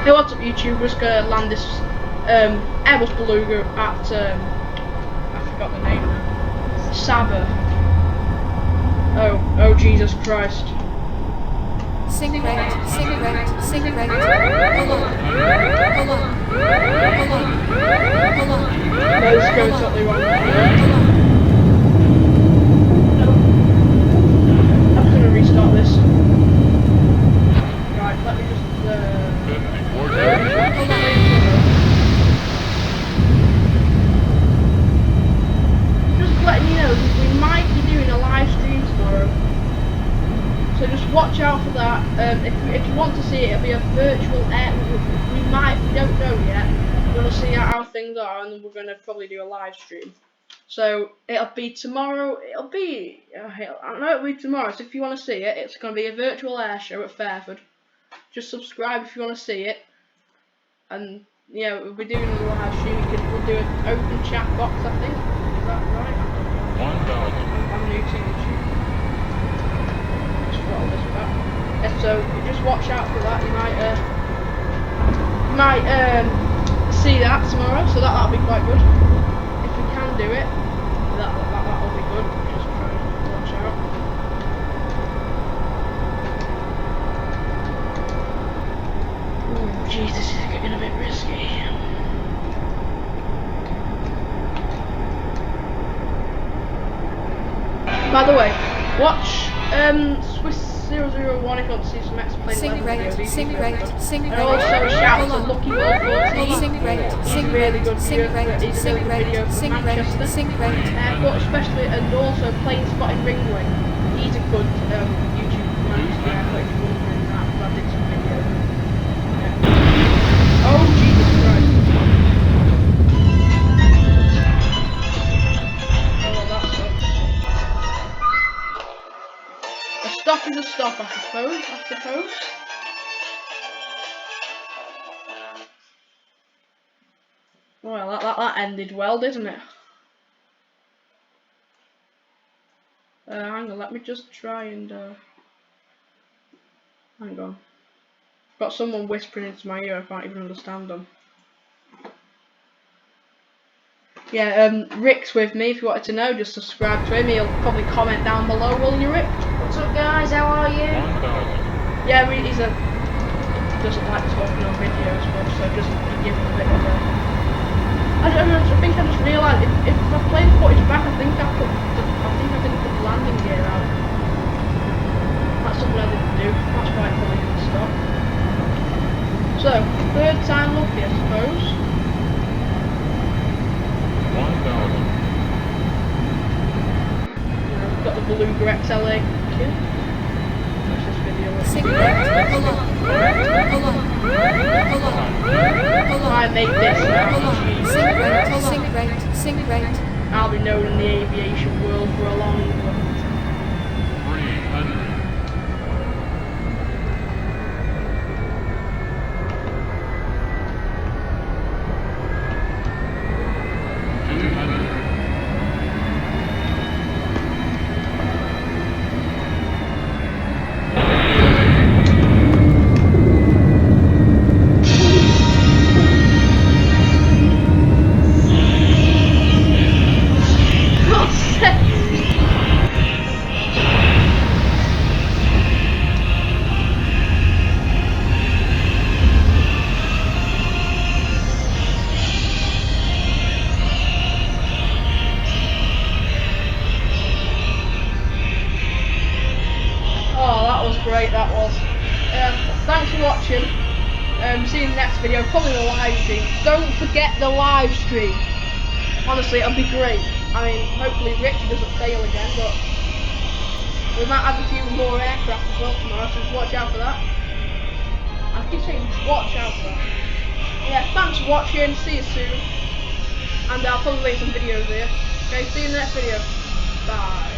Hey, what's up YouTube? We're just gonna land this Airbus Beluga at I forgot the name now. SABA. Oh Jesus Christ. Sing right. Hold on. No, this goes totally wrong. I'm just gonna restart this. Right, let me just letting you know we might be doing a live stream tomorrow, so just watch out for that. If you want to see it, it'll be a virtual air. We don't know yet. We're gonna see how things are, and then we're gonna probably do a live stream. So it'll be tomorrow. It'll be tomorrow. So if you want to see it, it's gonna be a virtual air show at Fairford. Just subscribe if you want to see it, and yeah, we'll be doing a live stream. We'll do an open chat box, I think. Is that right? I'm new to YouTube. Just throttle this back. Yeah, so you just watch out for that. You might see that tomorrow. So that'll be quite good. If we can do it, that'll be good. Just try and watch out. Oh, jeez, this is getting a bit risky. By the way, watch Swiss 001 if you want to see some explain level videos. Sing and also shout to Lucky Ball 14. Sing really good video from Manchester. But especially, and also Plain Spotted Ringway. He's a good YouTube man. If you're wondering that, because I did some videos. Yeah. Oh Jesus Christ. A stop is a stop, I suppose. Well, that ended well, didn't it? Hang on, let me just try and hang on. Got someone whispering into my ear, I can't even understand them. Yeah, Rick's with me. If you wanted to know, just subscribe to him. He'll probably comment down below, will you, Rick? What's up, guys? How are you? Yeah, he's doesn't like talking on videos much, so just to give him a bit of a. I think I just realised if I play the footage back, I think I didn't put the landing gear out. That's something I didn't do. That's why it probably didn't stop. So, third time lucky, I suppose. 1,000. We've got the Beluga XL kit. Watch this video. Sing right. Hold on. I make this now. Sing right. I'll be known in the aviation world for a long time. 300. Great, that was. Thanks for watching. See you in the next video, probably the live stream. Don't forget the live stream. Honestly, it'll be great. I mean, hopefully Richie doesn't fail again, but we might have a few more aircraft as well tomorrow, so just watch out for that. I keep saying just watch out for that. Yeah, thanks for watching, see you soon. And I'll probably make some videos here. Okay, see you in the next video. Bye.